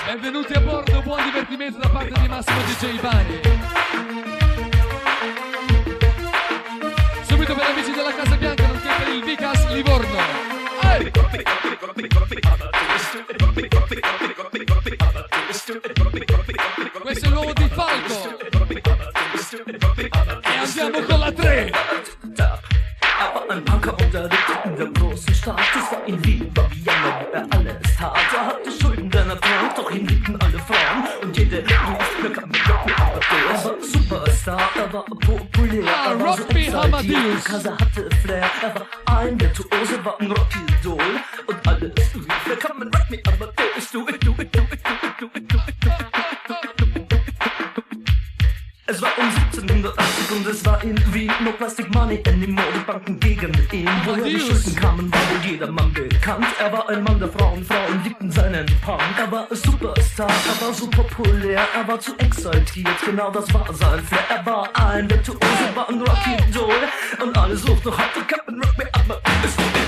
Benvenuti a bordo, buon divertimento da parte di Massimo DJ Bagni. Subito per gli amici della Casa Bianca, nonché per il Vicas Livorno. Ehi! Questo è l'uovo di Falco. E andiamo con la 3. Er war ein Punker und er lebte in der großen Stadt. Es war ihm lieb, war wie Jammer, wie er alles tat. Er hatte Schulden, denn er trank, doch ihn liebten alle Frauen. Und jede Glück am Rock, aber er war Superstar, er war populär. Er war so exaltiert, Kasa hatte Flair. Er war ein Virtuose, war ein Rockidol. Und alles rief, come and rock me, aber do it, do it, do it, do it, do it, do it, do it. Es war um 1780 und es war in Wien. No Plastic Money anymore, die Banken gegen ihn. Woher die Schulden kamen, war wohl jedermann bekannt. Er war ein Mann der Frauen, Frauen liebten seinen Punk. Er war ein Superstar, er war so populär. Er war zu exaltiert, genau das war sein Flair. Er war ein Virtuose, war ein Rocky-Doll. Und alle suchten noch heute, Captain Rock me, aber ist nicht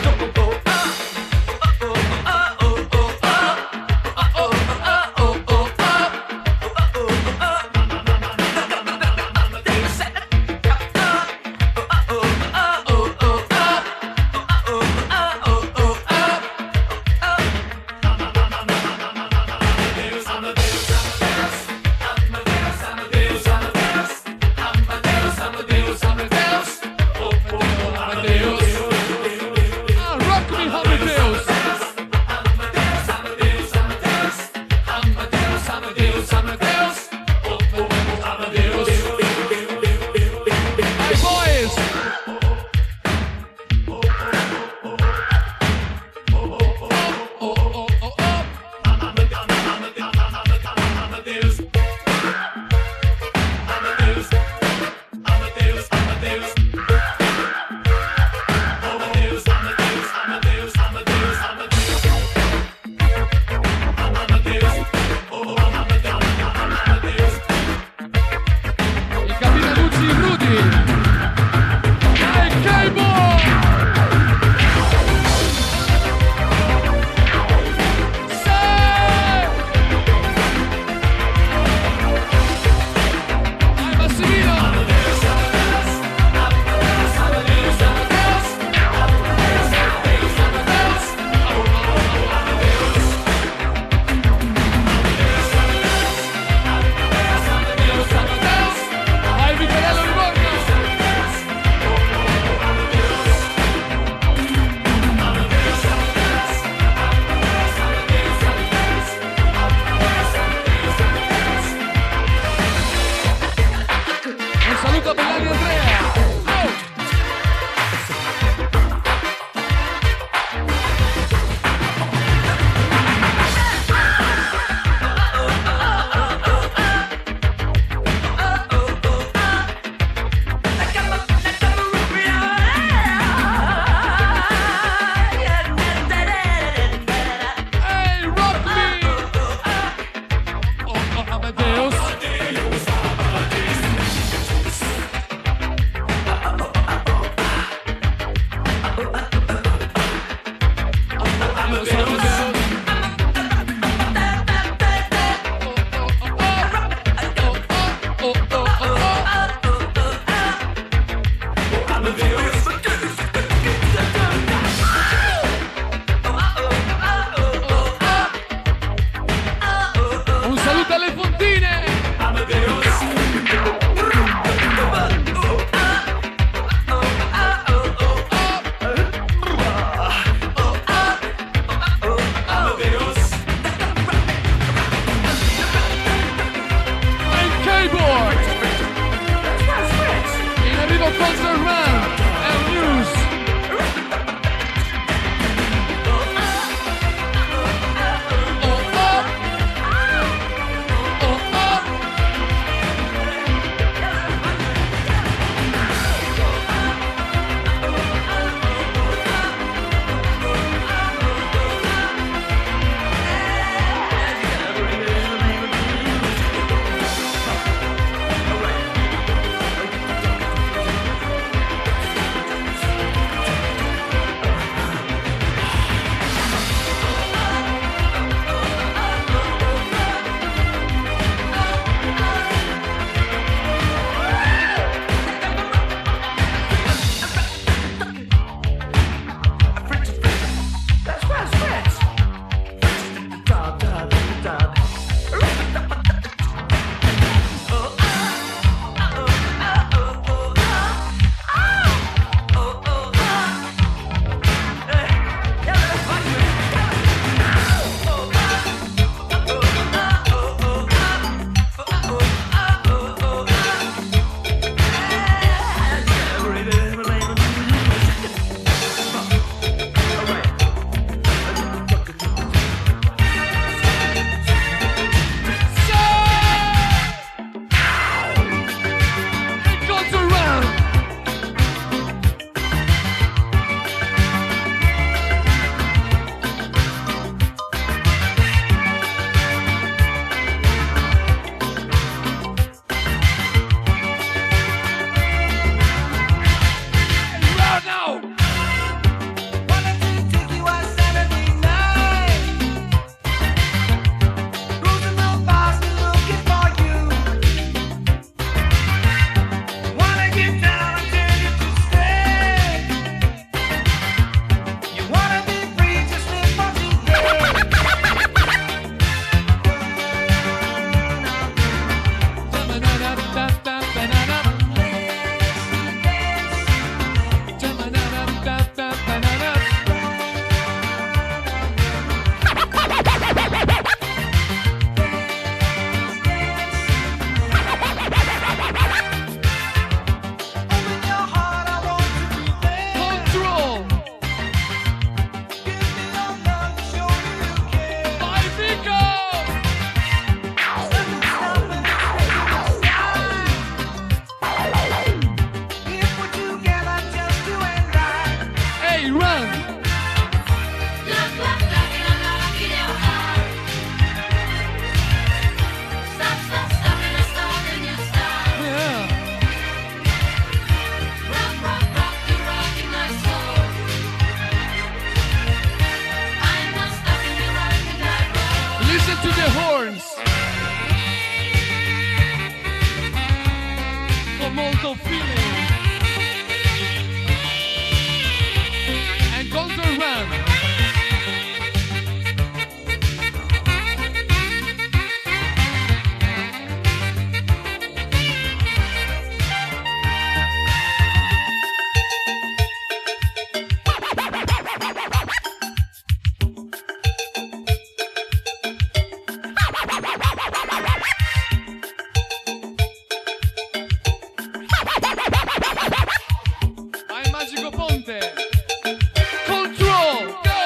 to the horns. Con molto feeling. And counter run. Vai Magico Ponte. Control. Go.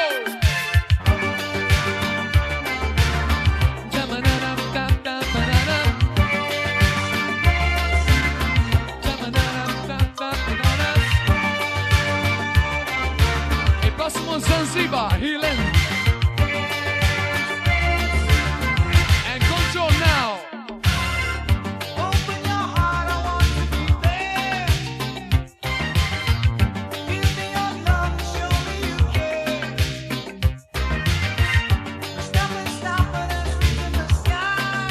E prossimo Zanzibar, Healing. And control now. Open your heart, I want to be there. Give me your love, show me you care. Nothing stopping us reaching the sky.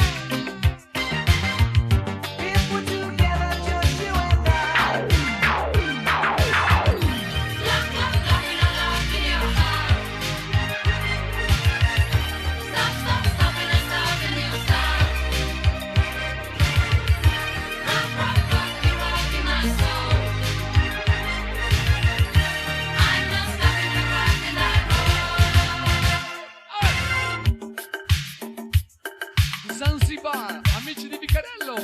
If we're together, just you and I. Zanzibar, amici di Vicarello.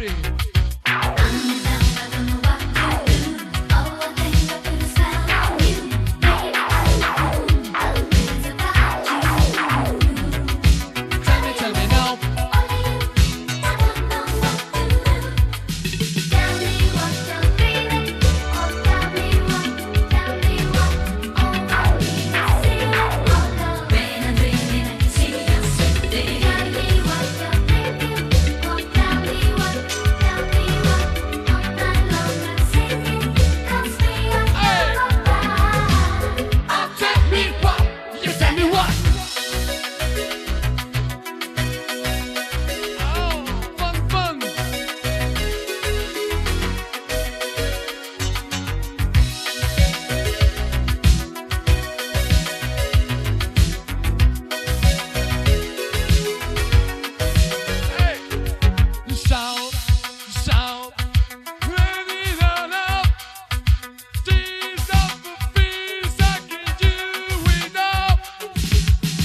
Fury. Tell me now. Tell me what, you tell me what. Oh, fun, fun. Hey, you shout, ready now. These are the feels I can do without.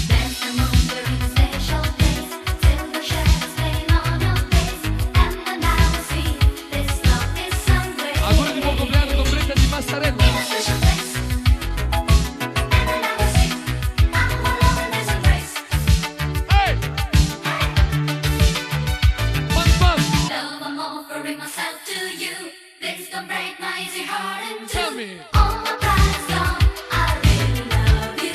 Dance among the special days till the shadows lay on your face, and then I will see this love is some way. Auguri di buon compleanno con Brenda di Massarella. Special place, and then I will see I'm alone in this embrace. Hey, fun, fun. Love, I'm offering myself to you. Please don't break my easy heart in two. Tell me. All my pride is gone. I really love you.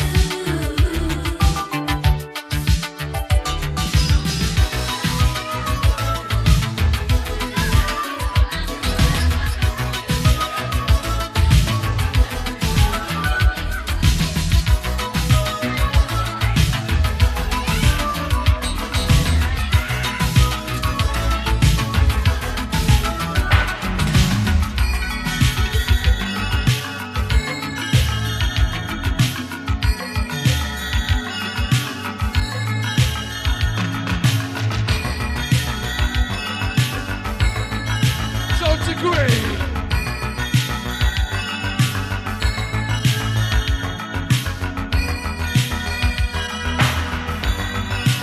Georgia Gray.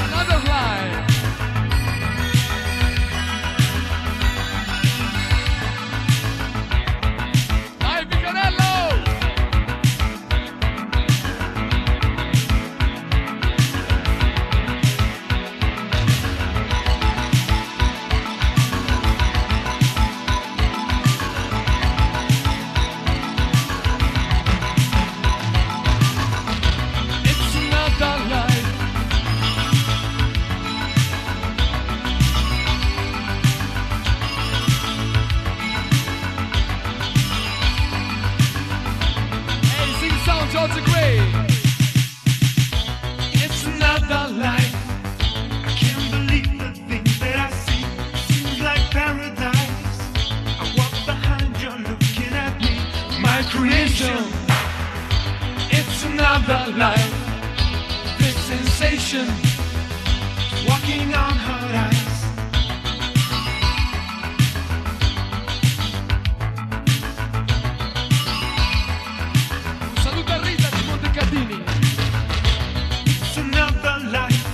Another line. Vai Picanello! It's another life. Hey, sing song, Georgia Gray. It's another life. I can't believe the things that I see. Seems like paradise. I walk behind you looking at me. My creation. It's another life. This sensation. Walking on hot ice. Un saluto a Rita di Montecatini. It's another life.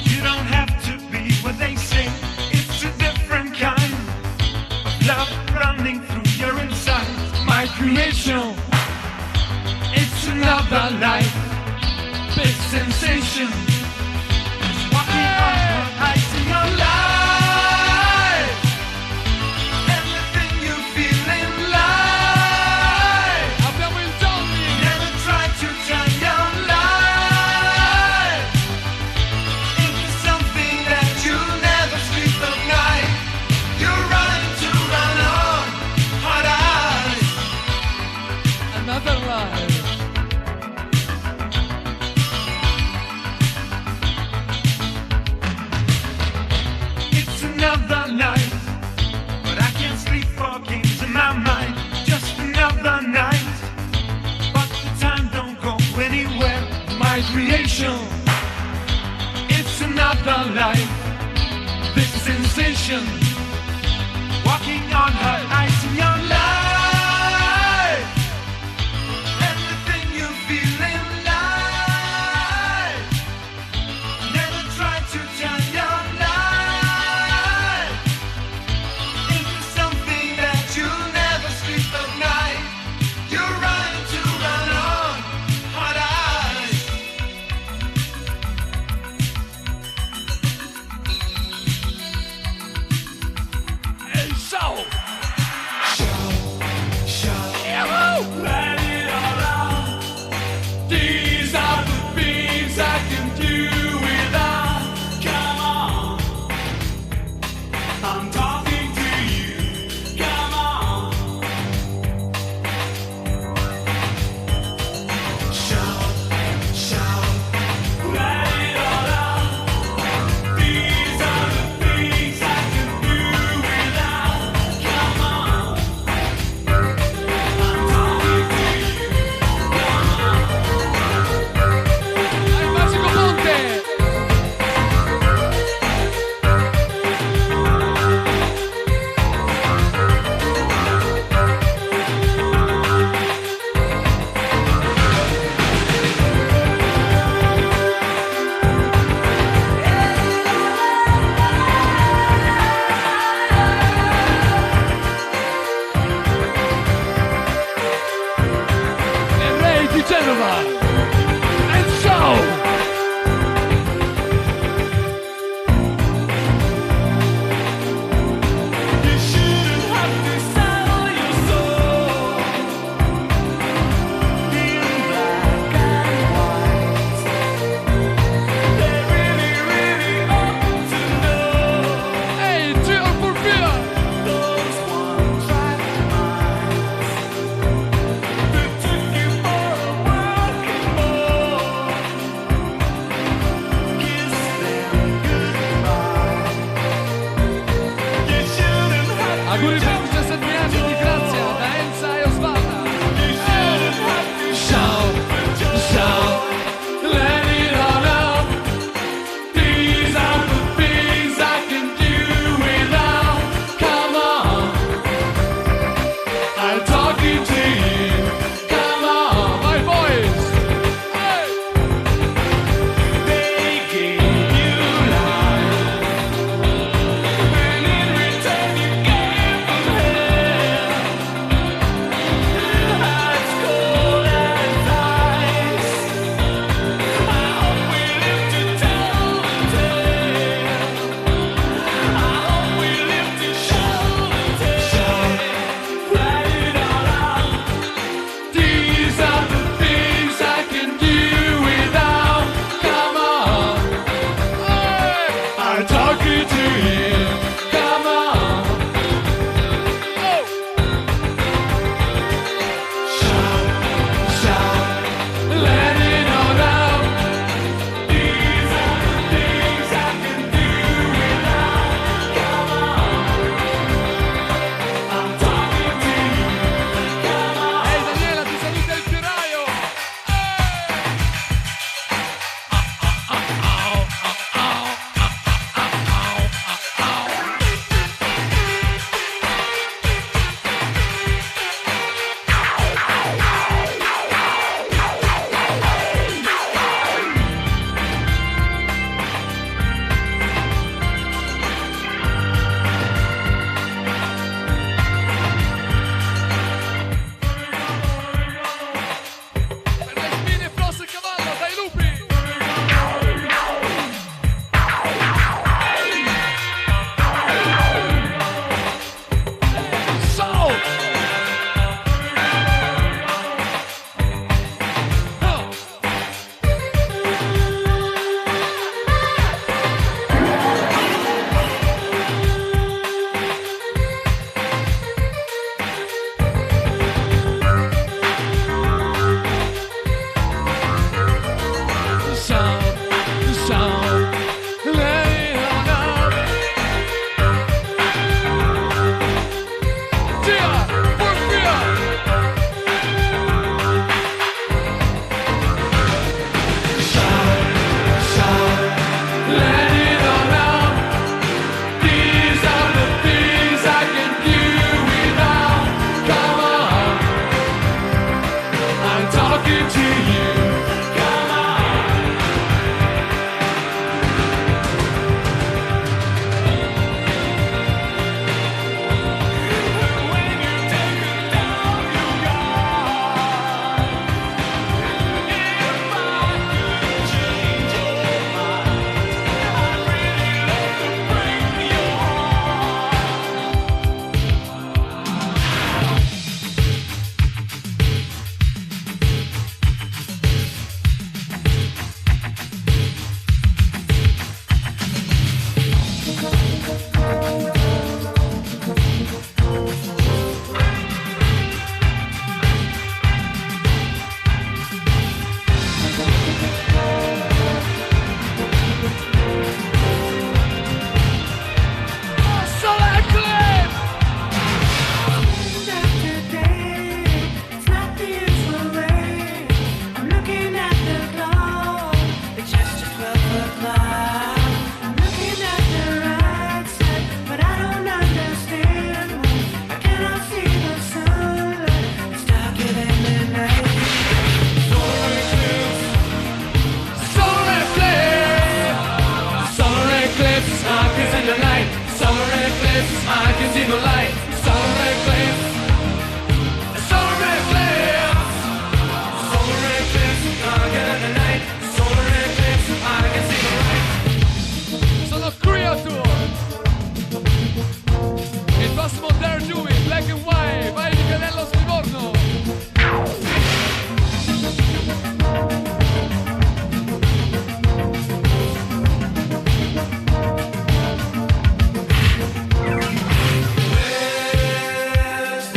You don't have to be what they say. It's a different kind of love running through your inside. My creation. It's another life. Big sensation. Walking on hot ice in your life. Everything you feel in life. Abbiamo il Johnny. Never try to turn your life into something that you never sleep at night. You're running to run on hot ice. Another life. It's another night, but I can't sleep for games in my mind. Just another night, but the time don't go anywhere. My creation. It's another life. This sensation. Walking on hot ice in your life. Everything you feel in life. Never try to turn your life Auguri per 17 anni di grazia da Elsa e Osvalda. Shout, shout, let it all out. These are the things I can do without. Come on, I'm talking to you. Come on, my boys. Hey. They gave you life, and in return you gave them hell. As cold as ice. I hope we live to tell the tale. I hope we live to show the tale. Write it all out. These are the things I can do without. Come on, hey. I'm talking to you. Come on. Oh. Shout, shout, let it all out. These are the things I can do without. Come on, I'm talking to you. Come on. Ehi Daniela, ti saluta il fioraio. Per le spine, Frost e cavallo, dai lupi. Soul. Oh. Sound, sound, let it all out. Tia, Porfia. Shout, let it all out. These are the things I can do without. Come on, I'm talking to you. Come on. When you take it down, you got. If I could change your mind, I'd really love to break your heart. Solar Eclipse. After day, it's not the usual way. I'm looking at the clock, it's just a 12 o'clock. I'm looking at the right side, but I don't understand why I cannot see the sunlight. It's darker than the night. Solar eclipse. Solar eclipse. I can see the light. Solar eclipse. I can see the light. Solar eclipse. Solar eclipse. Solar eclipse. Darker than the night. Solar eclipse. I can see the light. Sono Creature. Il prossimo Dare Do It, Black and White. Vai Michelello Scrivorno. West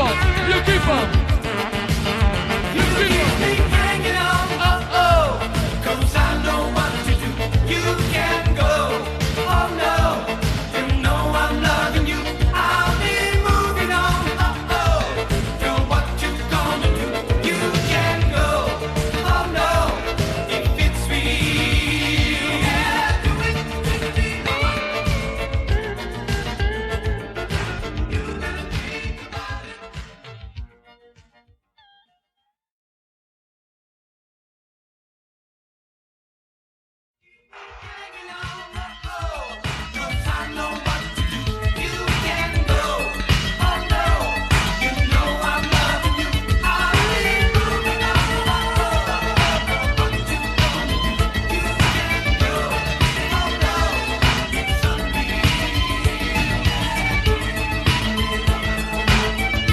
on, you keep on. You keep on. Keep hanging on, oh, 'cause I know what to do. You can go, oh no, you know I'm loving you. I'll be moving on, oh, girl, what you gonna do? You can go, oh no, if it's real. Yeah, do it, hanging on, oh, 'cause I know what to do. You can go, oh no, you know I'm loving you. I'll be moving on, oh, what you gonna do? You can go, oh no, it's unreal.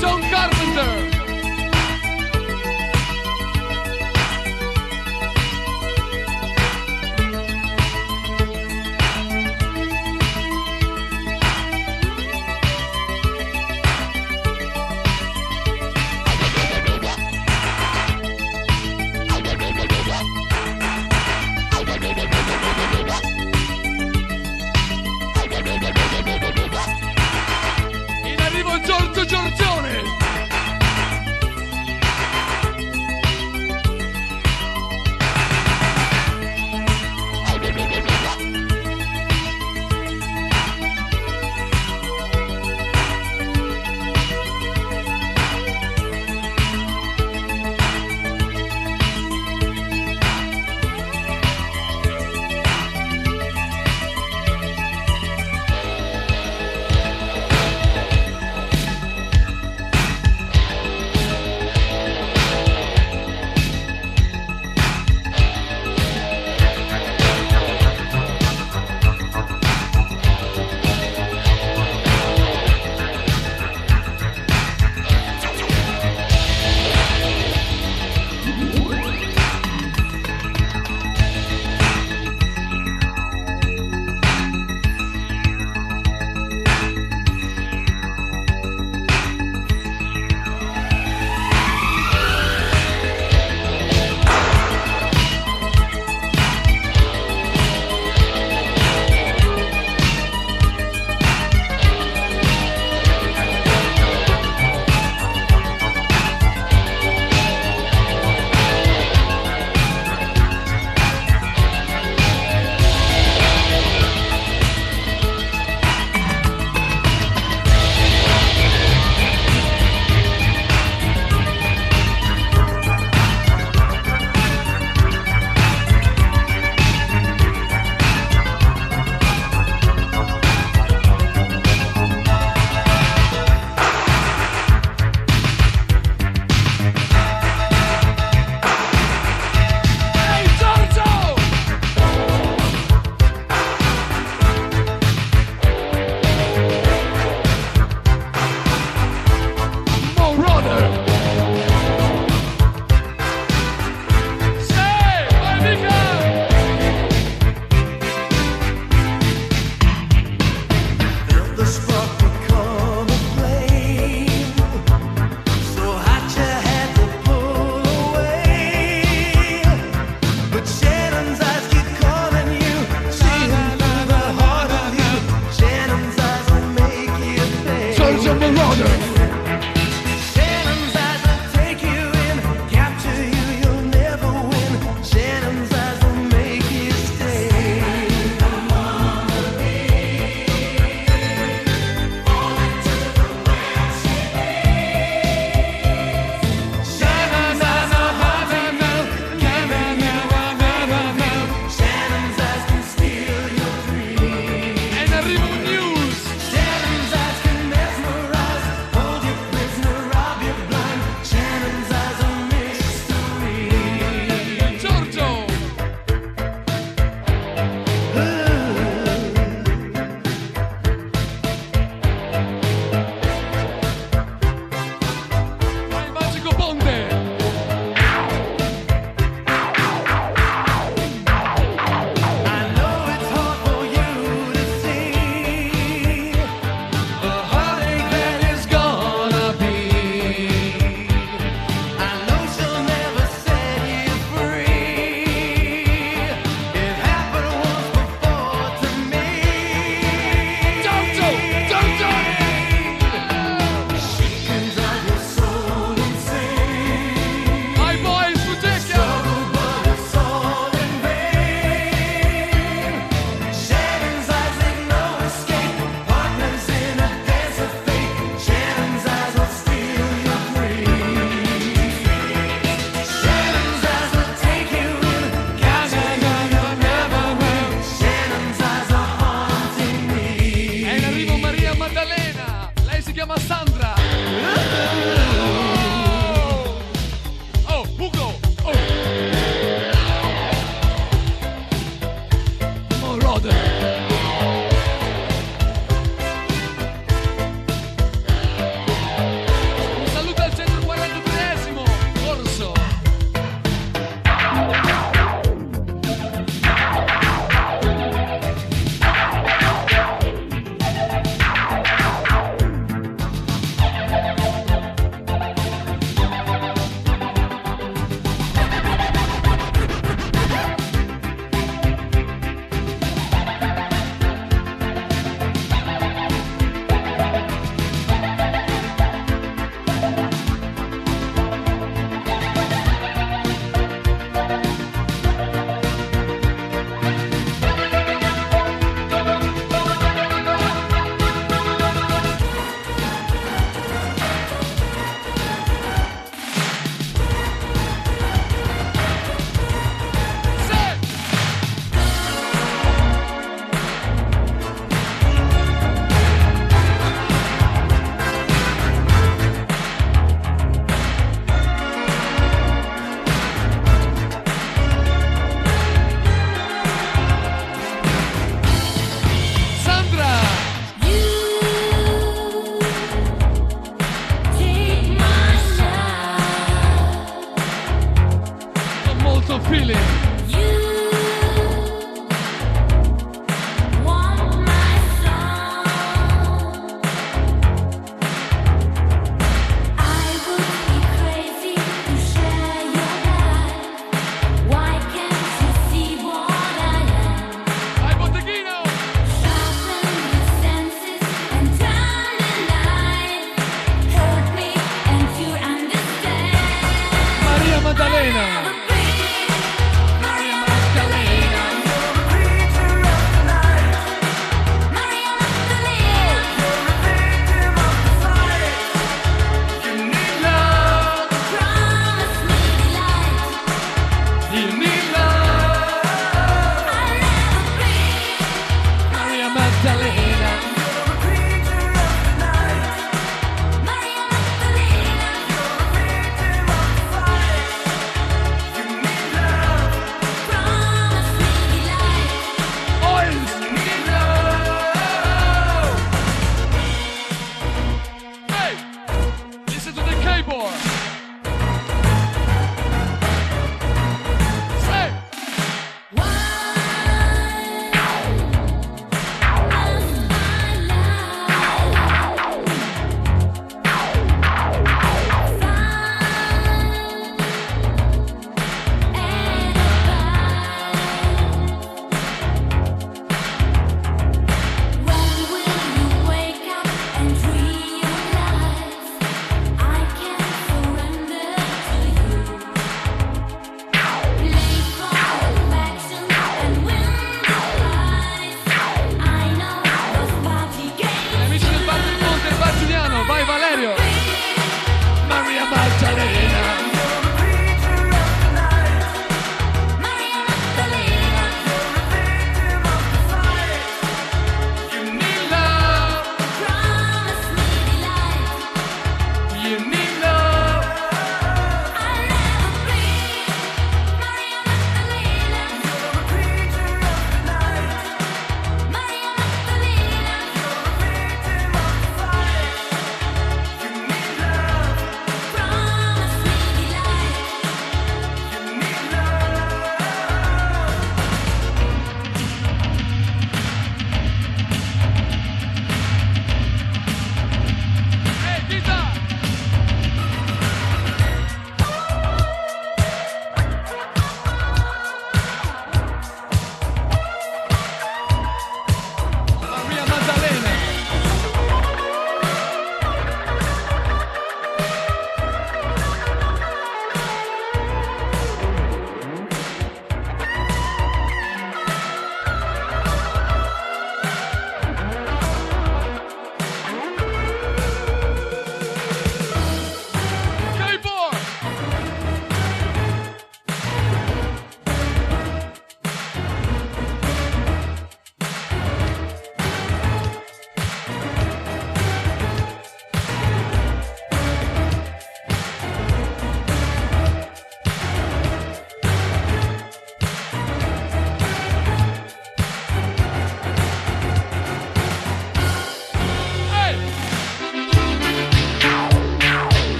John Carpenter. In arrivo Giorgio Giorgione. Hey Giorgio! Mo Runner. Sì, vai mica! Felt the spark become a flame, so hot you had to pull away. But Shannon's eyes keep calling you, seeing through the heart of you. Shannon's eyes will make you think. Giorgio Moroder. Shannon's eyes will take you in, capture you, you'll never win. Shannon's eyes will make you stay. Shannon's eyes are hard to know. Shannon's eyes can steal your dreams. E in arrivo News. Shannon's eyes can mesmerize.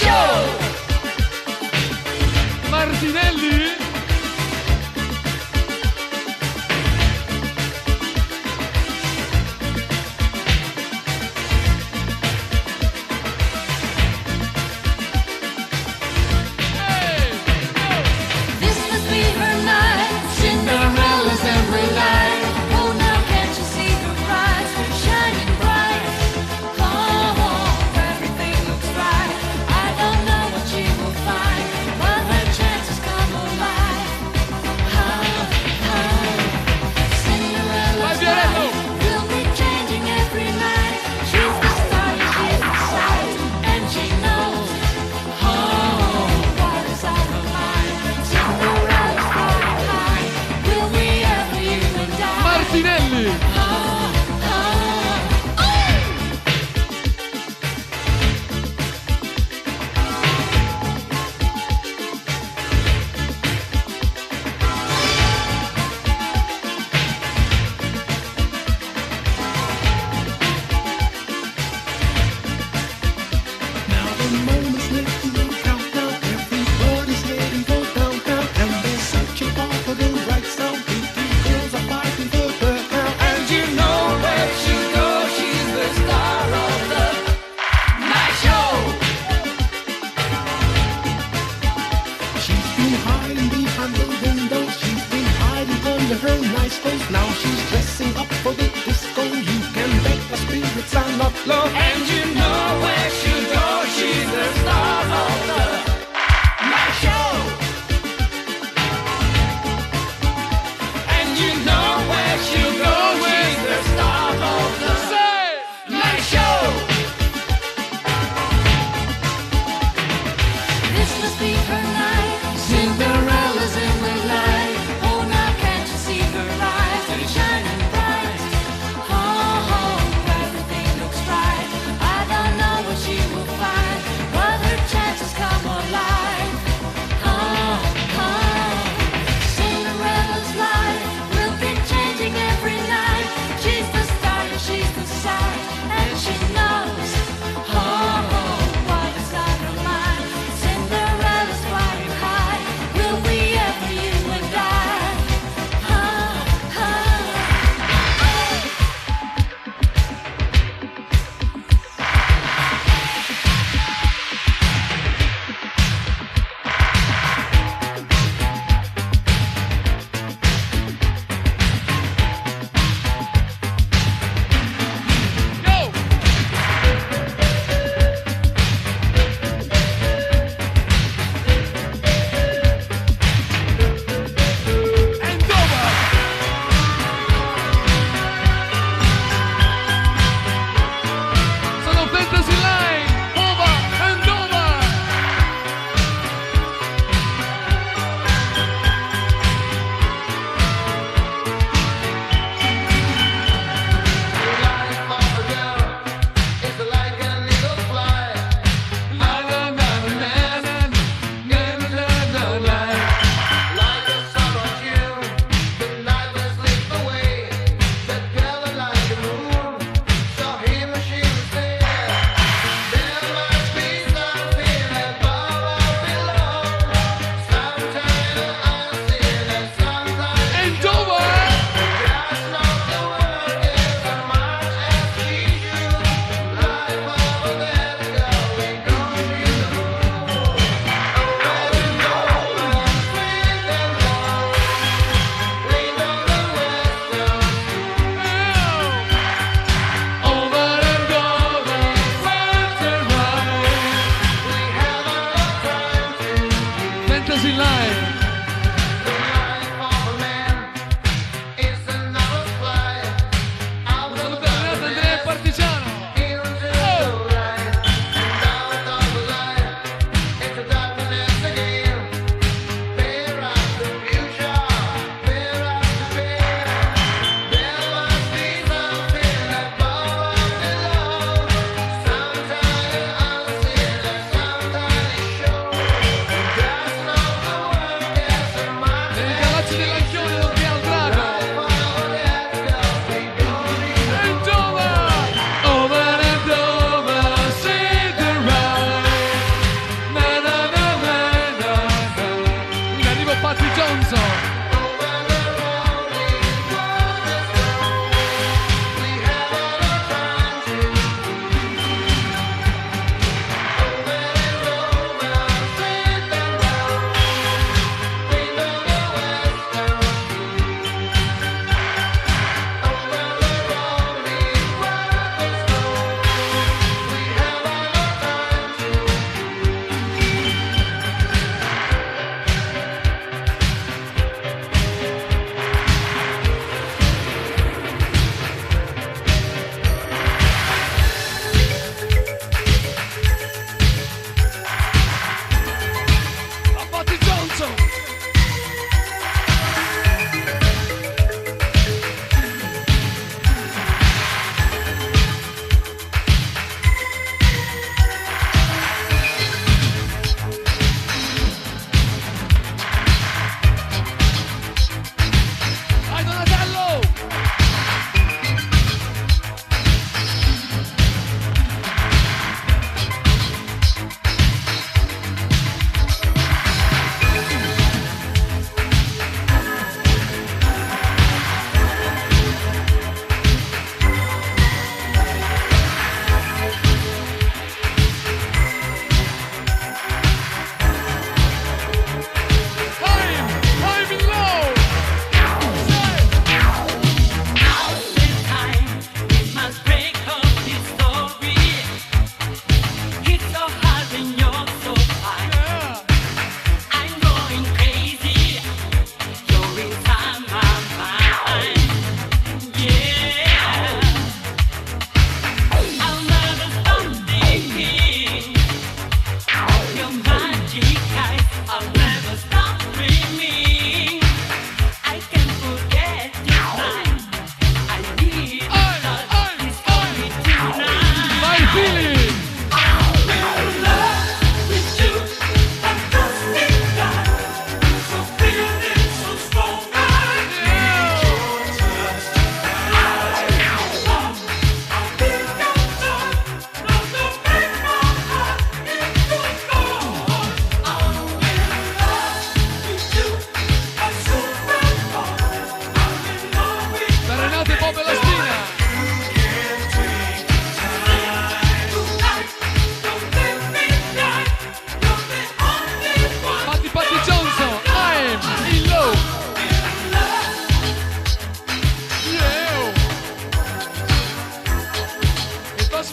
show. Martinelli? This must be her night. Cinderella's every light. Oh, now can't you see her eyes? They're shining bright. Oh, everything looks right. I don't know what she will find, but her chances come alive. Cinderella's Violetto. light will be changing every night. She's the star, she's the sight, and she knows. Oh, what is on her mind? Cinderella's flying high. Will we ever you and I? Martinelli! Now the moment's left in the countdown. Everybody's heading for downtown, and they're searching for the right sound. Pretty girls are fighting for the crown, and you know where she goes. She's the star of the night show. She's been hiding behind the window. She's been hiding under her nice clothes. Now she's dressing up for the disco. You can bet the spirits are not low. And you know where she'll go. She's the star of the night show. And you know where she'll go. She's the star of the night show. This must be her night. Cinderella's in the light. Oh, now can't you see her eyes? They're shining bright. Oh, everything looks right.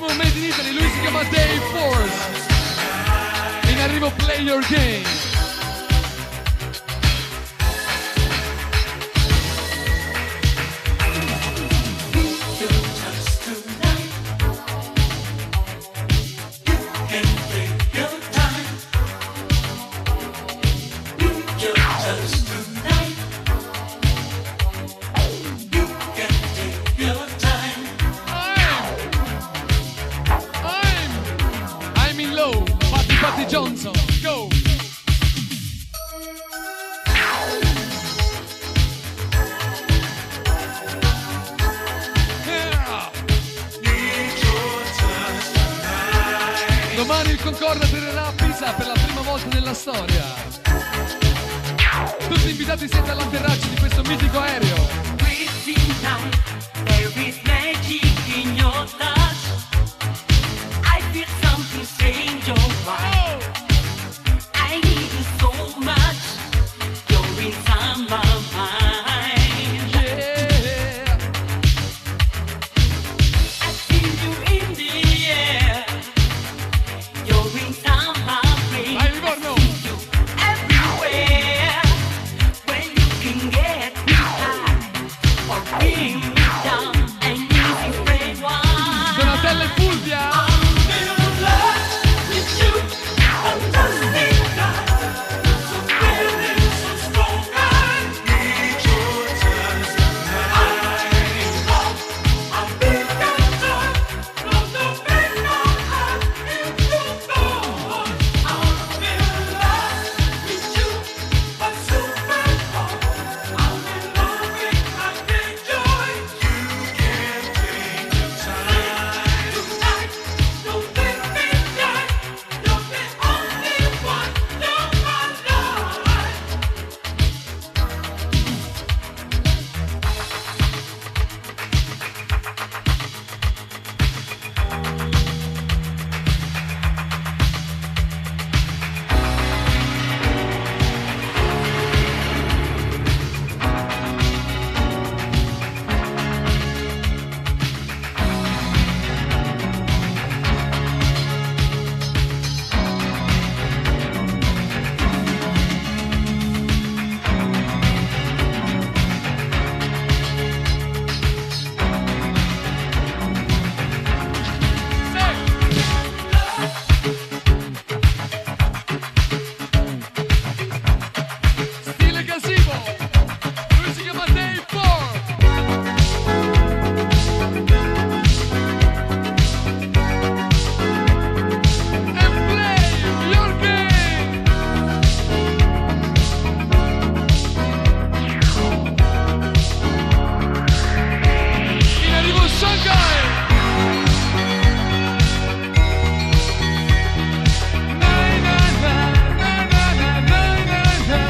Nuovissimo Made in Italy, lui si chiama Dave Force. In arrivo Play Your Game. I'm in low, Patty Johnson, go! Yeah. Domani il Concordia atterrerà a Pisa per la prima volta nella storia. Tutti invitati siete all'atterraggio di questo mitico aereo. There is magic in your touch. I feel something strange, alright. I need you so much. You're inside my mind. Yeah. I feel you in the air. You're inside my brain. Vai Livorno! You everywhere. When you can get me high or bring me down and easy spread wide. Donatella e Fulvia! Stile Gasivo! Lui si chiama Dave Force! And play your game! In arrivo Shanghai! Na, na, na, na, na, na, na, na.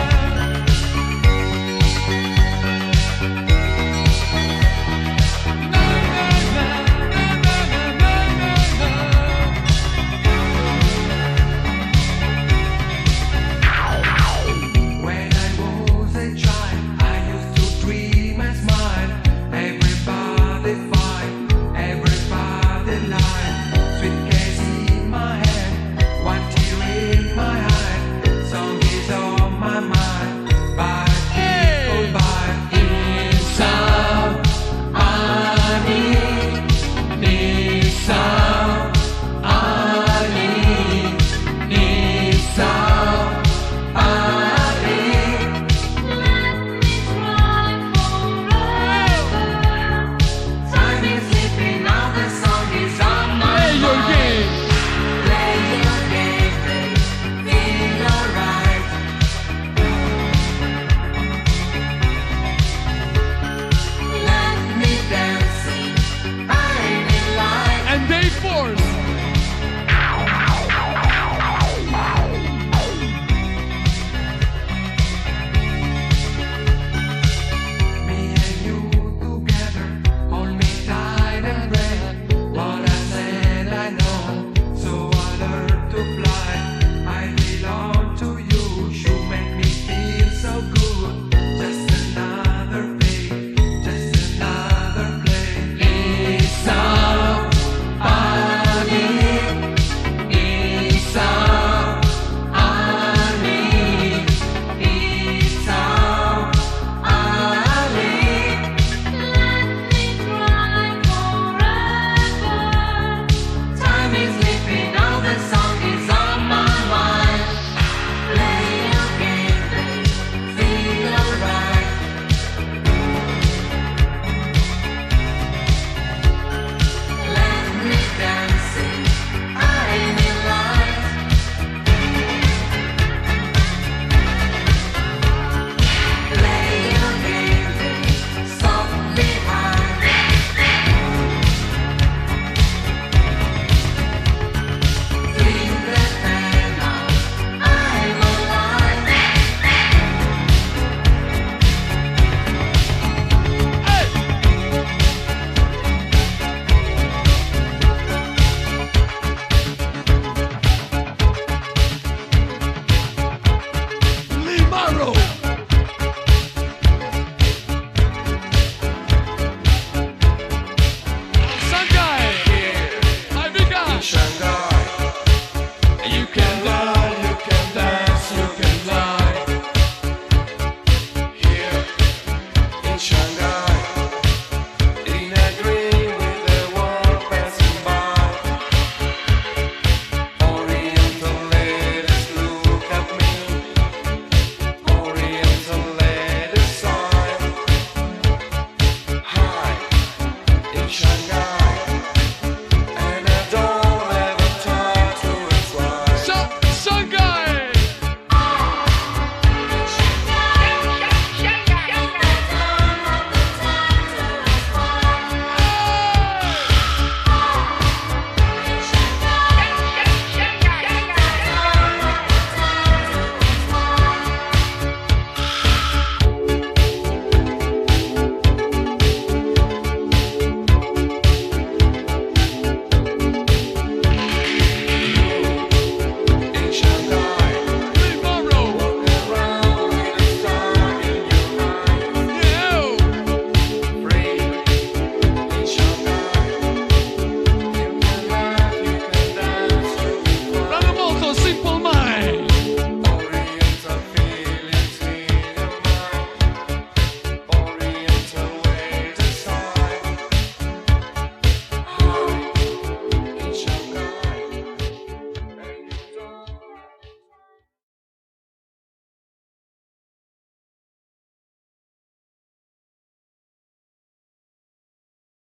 When I was a child, I used to dream and smile. Everybody fine, everybody lie. Suitcase in my hand, one tear in my eye. Song is on my mind, but people buy it. Sound I need sound I need sound. Play your game! attention.